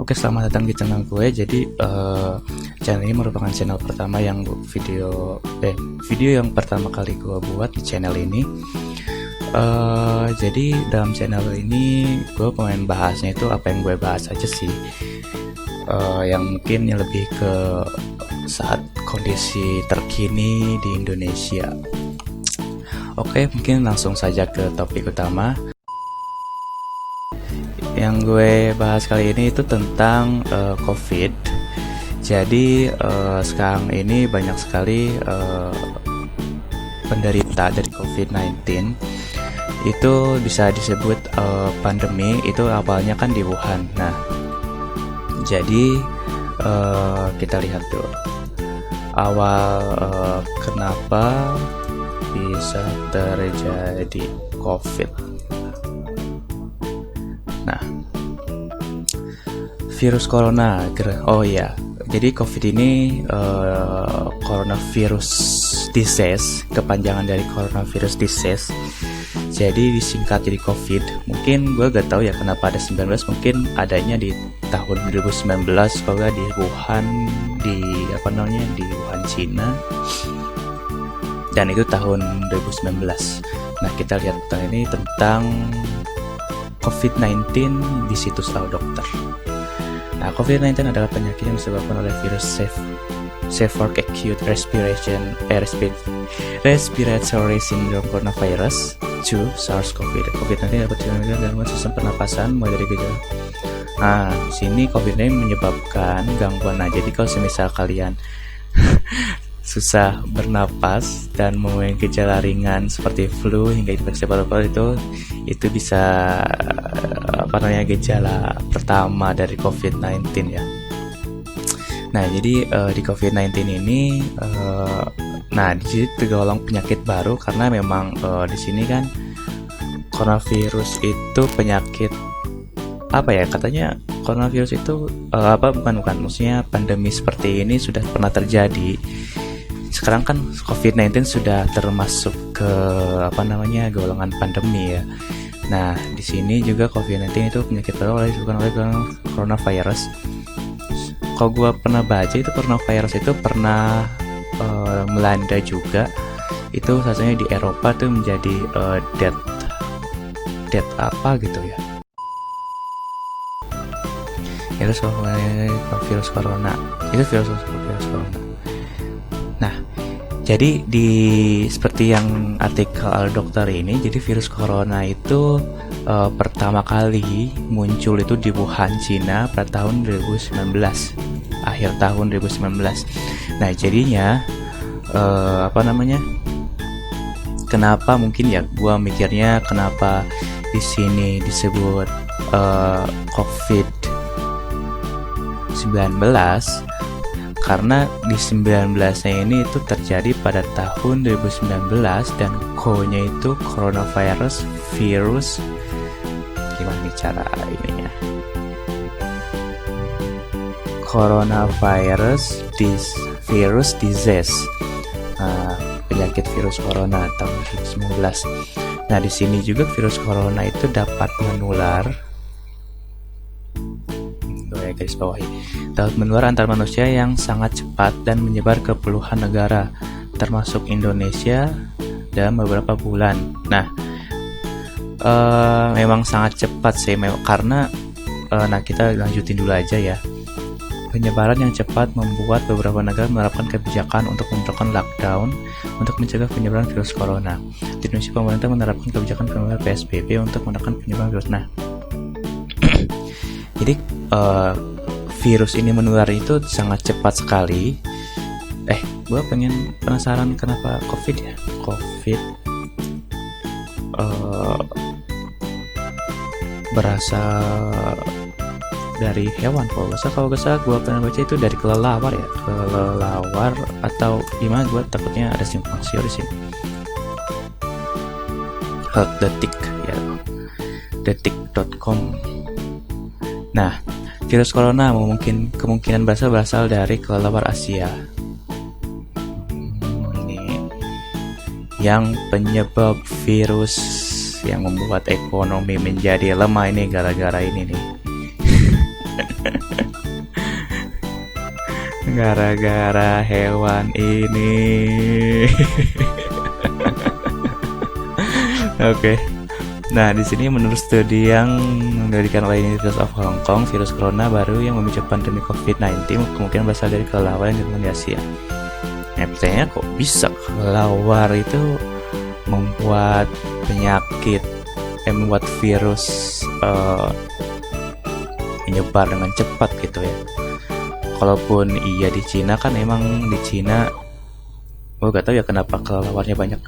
Oke, selamat datang di channel gue. Jadi channel ini merupakan channel pertama yang video yang pertama kali gue buat di channel ini. Jadi dalam channel ini gue pengen bahasnya itu apa yang gue bahas aja sih, yang mungkin lebih ke saat kondisi terkini di Indonesia. Oke, mungkin langsung saja ke topik utama. Yang gue bahas kali ini itu tentang COVID. Jadi sekarang ini banyak sekali penderita dari COVID-19. Itu bisa disebut pandemi. Itu awalnya kan di Wuhan. Nah, jadi kita lihat dulu awal kenapa bisa terjadi COVID. Nah, virus corona. Oh ya, jadi COVID ini coronavirus disease, kepanjangan dari coronavirus disease. Jadi disingkat jadi COVID. Mungkin gue gak tahu ya kenapa ada 19. Mungkin adanya di tahun 2019 kalau di Wuhan, di Wuhan, Cina. Dan itu tahun 2019. Nah, kita lihat ini tentang COVID-19 di situs Our Doctor. Nah, COVID-19 adalah penyakit yang disebabkan oleh virus Severe Acute Respiratory Syndrome Coronavirus 2 SARS-CoV. COVID-19 dapat dikendalikan gangguan sistem pernapasan mulai dari gejala. Nah, sini COVID-19 menyebabkan gangguan. Nah, jadi kalau semisal kalian susah bernapas dan memiliki gejala ringan seperti flu hingga infeksi paru-paru, itu bisa gejala pertama dari COVID-19 ya. Nah, jadi di COVID-19 ini di sini tergolong penyakit baru karena memang di sini kan coronavirus itu penyakit katanya coronavirus itu maksudnya pandemi seperti ini sudah pernah terjadi. Sekarang kan COVID-19 sudah termasuk ke golongan pandemi ya. Nah, di sini juga COVID-19 itu penyakit baru disebabkan oleh coronavirus. Kalau gue pernah baca itu coronavirus itu pernah melanda juga. Itu satunya di Eropa tuh menjadi death apa gitu ya. Virus corona. Itu virus corona. Nah, jadi seperti yang artikel Al Dokter ini, jadi virus corona itu pertama kali muncul itu di Wuhan, Cina pada tahun 2019, akhir tahun 2019. Nah, jadinya kenapa mungkin ya gua mikirnya kenapa di sini disebut COVID-19 karena di 19-nya ini itu terjadi pada tahun 2019 dan Co-nya itu coronavirus virus. Gimana nih cara ininya? Coronavirus virus disease. Penyakit virus corona tahun 2019. Nah, di sini juga virus corona itu dapat menular. Garis bawahi, dapat menular antar manusia yang sangat cepat dan menyebar ke puluhan negara termasuk Indonesia dalam beberapa bulan. Nah, memang sangat cepat sih karena kita lanjutin dulu aja ya. Penyebaran yang cepat membuat beberapa negara menerapkan kebijakan untuk menerapkan lockdown untuk mencegah penyebaran virus corona. Di Indonesia, pemerintah menerapkan kebijakan penyebaran PSBB untuk menekan penyebaran virus. Nah, jadi virus ini menular itu sangat cepat sekali. Gue penasaran kenapa COVID ya? COVID berasal dari hewan. Kalau gak salah gue pernah baca itu dari kelelawar ya, kelelawar atau gimana? Gue takutnya ada simpang siur di sini. Detik ya, detik.com. Nah, virus corona kemungkinan berasal dari kelelawar Asia. Ini yang penyebab virus yang membuat ekonomi menjadi lemah ini gara-gara ini nih. Gara-gara hewan ini. Oke. Nah, di sini menurut studi yang didirikan oleh University of Hong Kong, virus corona baru yang memicu pandemi COVID-19 kemungkinan berasal dari kelelawar yang ditemukan di Asia. Nah, pertanyaannya kok bisa kelelawar itu membuat penyakit, membuat virus menyebar dengan cepat gitu ya. Kalaupun iya di Cina kan emang di Cina, gue gak tahu ya kenapa kelelawarnya banyak,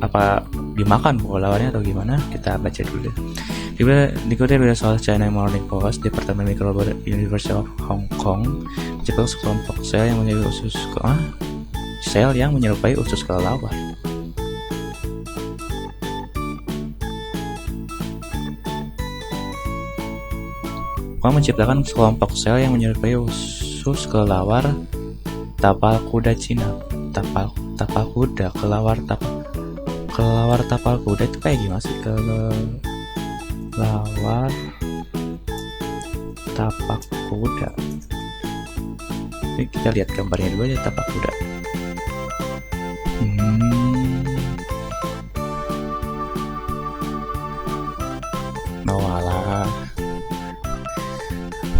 apa dimakan kelelawarnya atau gimana. Kita baca dulu. Dikutip dari soal China Morning Post, Departemen Mikrobiologi University of Hong Kong menciptakan sekelompok sel yang menyerupai usus kelelawar. Menciptakan sekelompok sel yang menyerupai usus kelelawar tapal kuda Cina. Tapal kuda, kelelawar tapal kuda itu kayak gimana sih? Kelelawar tapak kuda. Ini kita lihat gambarnya dulu aja, tapak kuda.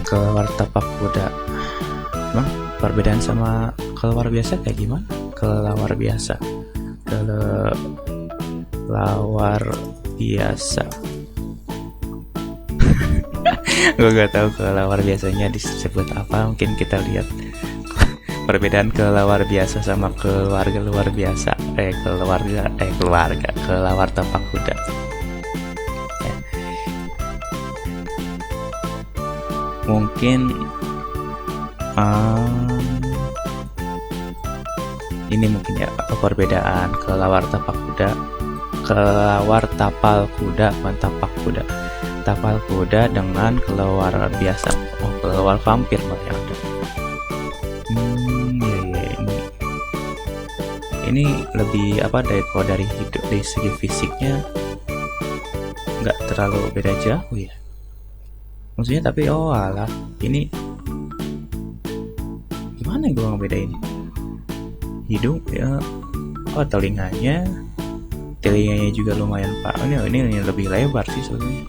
Kelelawar tapak kuda. Emang perbedaan sama kelelawar biasa kayak gimana? Kelelawar biasa. Gue gak tahu kelelawar biasanya disebut apa. Mungkin kita lihat perbedaan kelelawar biasa sama kelelawar biasa. Kelelawar tapak kuda. Mungkin ini mungkin ya perbedaan kelelawar tapal kuda dengan kelelawar biasa. Kelelawar vampir yang ada. Ini lebih dari hidup, dari segi fisiknya nggak terlalu beda jauh ya. Maksudnya tapi ini gimana gue ngebedain? Hidung ya, telinganya juga lumayan pak. Ini lebih lebar sih sebenarnya.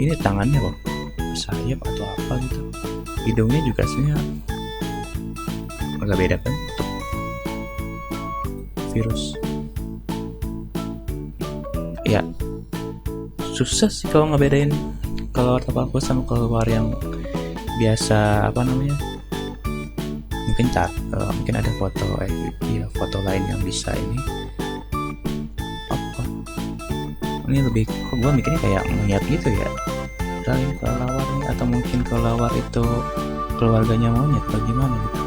Ini tangannya kok bersayap atau apa gitu. Hidungnya juga sebenarnya agak beda kan untuk virus. Ya susah sih kalau ngebedain kelelawar tapal kuda sama kelelawar yang biasa mungkin ada foto lain yang bisa ini ini lebih kok gue mikirnya kayak monyet gitu ya, padahal ini kelelawar nih, atau mungkin kelelawar itu keluarganya monyet bagaimana gitu.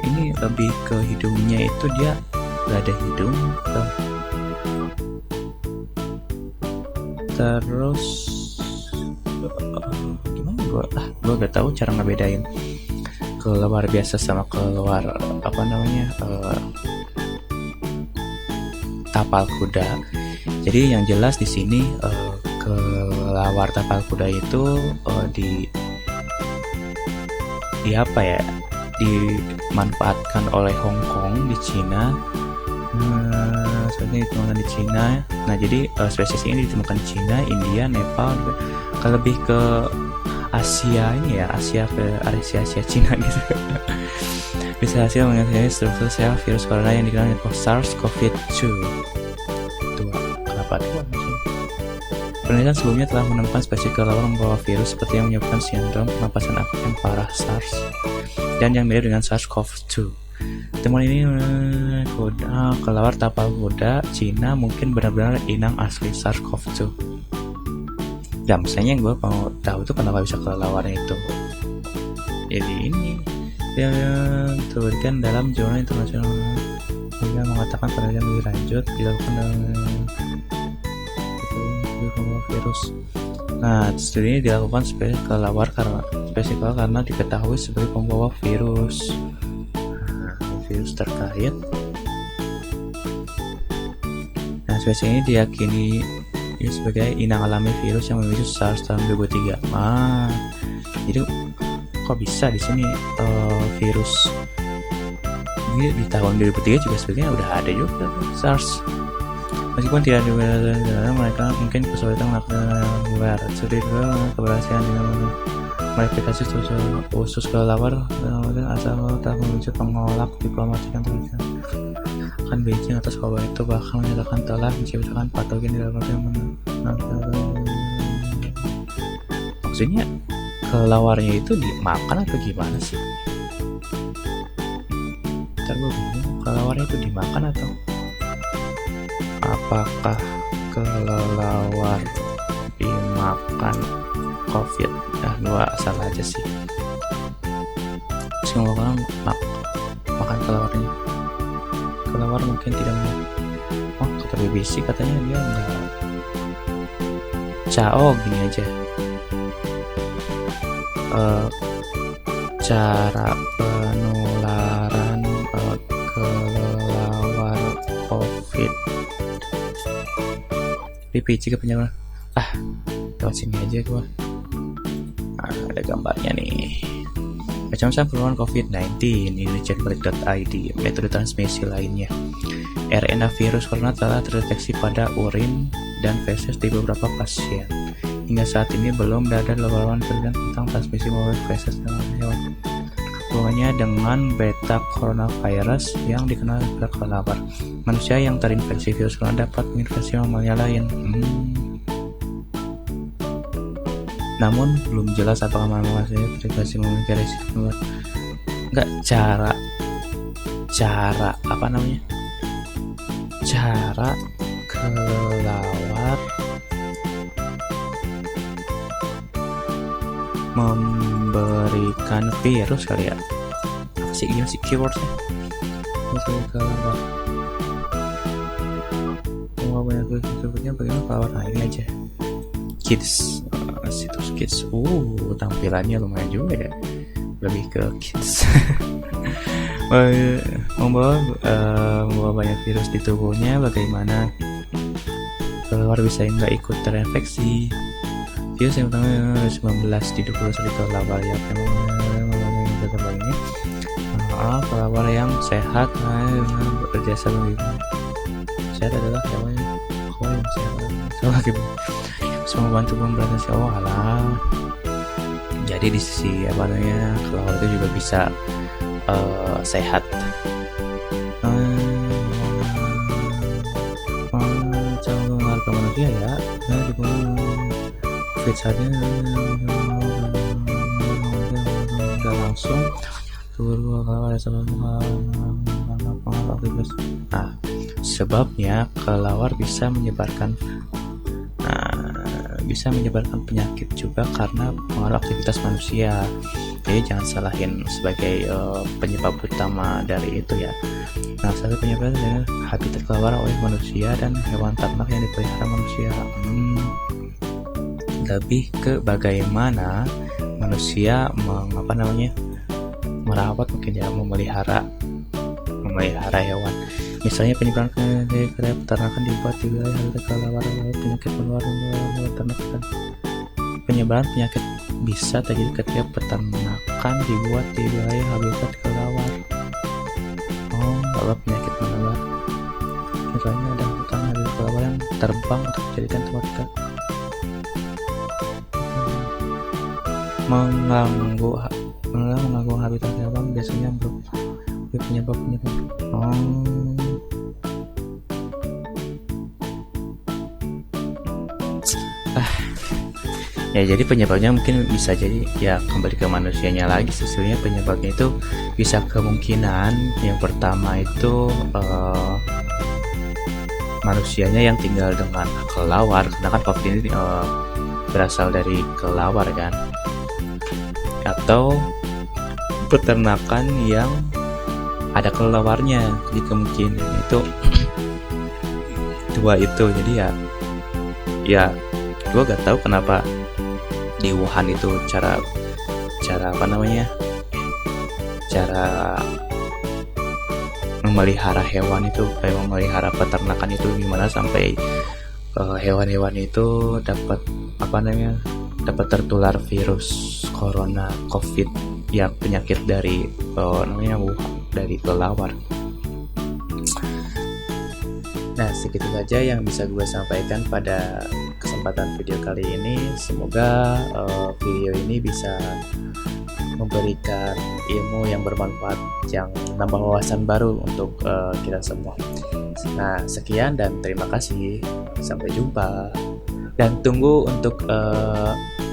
Ini lebih ke hidungnya itu dia gak ada hidung terus gimana gue gak tahu cara ngebedain kelelawar biasa sama kelelawar tapal kuda. Jadi yang jelas di sini kelelawar tapal kuda itu dimanfaatkan oleh Hong Kong di Cina. Soalnya ditemukan di Cina. Nah jadi spesies ini ditemukan di Cina, India, Nepal, lebih ke Asia ini ya, Asia Cina gitu. Bisa hasil mengenai struktur sel virus corona yang dikenal dengan SARS-CoV-2. Kenapa 2 maksudnya? Penelitian sebelumnya telah menemukan spesies kelelawar membawa virus seperti yang menyebabkan sindrom pernapasan akut yang parah SARS dan yang mirip dengan SARS-CoV-2. Temuan ini kelelawar tapal kuda Cina mungkin benar-benar inang asli SARS-CoV-2. Ya misalnya gue mau tahu tuh kenapa bisa kelelawarnya itu. Jadi ini dia ditelurkan dalam jurnal internasional hingga mengatakan penelitian lebih lanjut dilakukan dalam virus. Nah, studi ini dilakukan spesies kelelawar karena diketahui sebagai pembawa virus. Virus terkait. Nah, spesies ini diyakini ya sebagai inang alami virus yang memicu SARS tahun 2003. Jadi kok bisa di sini virus ini di tahun 2003 juga sebenarnya udah ada juga SARS. Meskipun tidak ada mereka mungkin kesulitan melakukan luar sulit keberhasilan dengan modifikasi khusus kelelawar asal tak menuju pengolak diplomatik yang terlihat akan Beijing atas kabar itu bahkan menyatakan telah menciptakan patogen di dalam maksudnya kelelawarnya itu dimakan atau gimana sih? Ntar gue bingung, kelelawarnya itu dimakan atau apakah kelelawar dimakan COVID? Nah, gua salah aja sih. Semua orang makan kelawarnya. Kelelawar mungkin tidak mau. Oh, kata BBC katanya dia enggak. Gini aja. Cara penularan kelelawar COVID. BBC ke penyebaran. Lewat sini aja gua. Ada gambarnya nih. Macam-macam penularan COVID-19 Indonesia.id. Metode transmisi lainnya. RNA virus corona telah terdeteksi pada urin dan feses di beberapa pasien. Hingga saat ini belum ada laporan tentang transmisi melalui feses dan hewan. Hubungannya dengan beta coronavirus yang dikenal sebagai kelelawar. Manusia yang terinfeksi virus corona dapat menginfeksi mamalia lain. Namun belum jelas apakah manusia terinfeksi memiliki risiko penularan. Enggak, cara kelelawar memberikan virus kali ya. Apa sih keywordsnya? Kelelawar banyak sebutnya bagaimana kelelawar. Nah, ini aja kids, situs kids. Tampilannya lumayan juga ya, lebih ke kids. membawa banyak virus di tubuhnya. Bagaimana kelelawar bisa nggak ikut terinfeksi virus yang pertama 19 diduga dari kelelawar yang memang ini. Kelelawar yang sehat berjasa lebih sehat adalah hewan yang sehat semua bantu memberantas jadi di sisi kelelawar itu juga bisa sehat. Calon warga manusia ya COVID saja nggak langsung turun kelelawar aktivitas. Sebabnya kelelawar bisa menyebarkan penyakit juga karena pengaruh aktivitas manusia. Jadi jangan salahin sebagai penyebab utama dari itu ya. Satu penyebab adalah habitat kelelawar oleh manusia dan hewan ternak yang dipelihara manusia. Lebih ke bagaimana manusia merawat mungkin ya, memelihara hewan. Misalnya penyebaran peternakan dibuat di wilayah habitat kelelawar oleh penyakit menular peternakan. Penyebaran penyakit bisa terjadi ketika peternakan dibuat di wilayah habitat kelelawar. Bahwa penyakit menular. Misalnya ada hutan habitat kelelawar yang terbang untuk dijadikan tempat tinggal. Mengganggu habitat hewan biasanya penyebab. Ya jadi penyebabnya mungkin bisa jadi ya kembali ke manusianya lagi. Sebenarnya penyebabnya itu bisa kemungkinan yang pertama itu manusianya yang tinggal dengan kelelawar, karena kan COVID ini berasal dari kelelawar kan, atau peternakan yang ada kelelawarnya. Jadi kemungkinan itu dua itu. Jadi ya gue gak tahu kenapa di Wuhan itu cara memelihara hewan itu, kayak memelihara peternakan itu gimana sampai hewan-hewan itu dapat dapat tertular virus corona COVID yang penyakit dari dari kelelawar. Nah, segitu saja yang bisa gue sampaikan pada kesempatan video kali ini. Semoga video ini bisa memberikan ilmu yang bermanfaat, yang nambah wawasan baru untuk kita semua. Nah, sekian dan terima kasih. Sampai jumpa. Dan tunggu untuk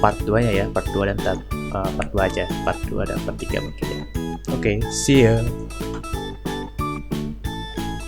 part 2-nya ya, part 2 dan part 2 aja, part 2 dan part 3 mungkin ya. Oke, see you.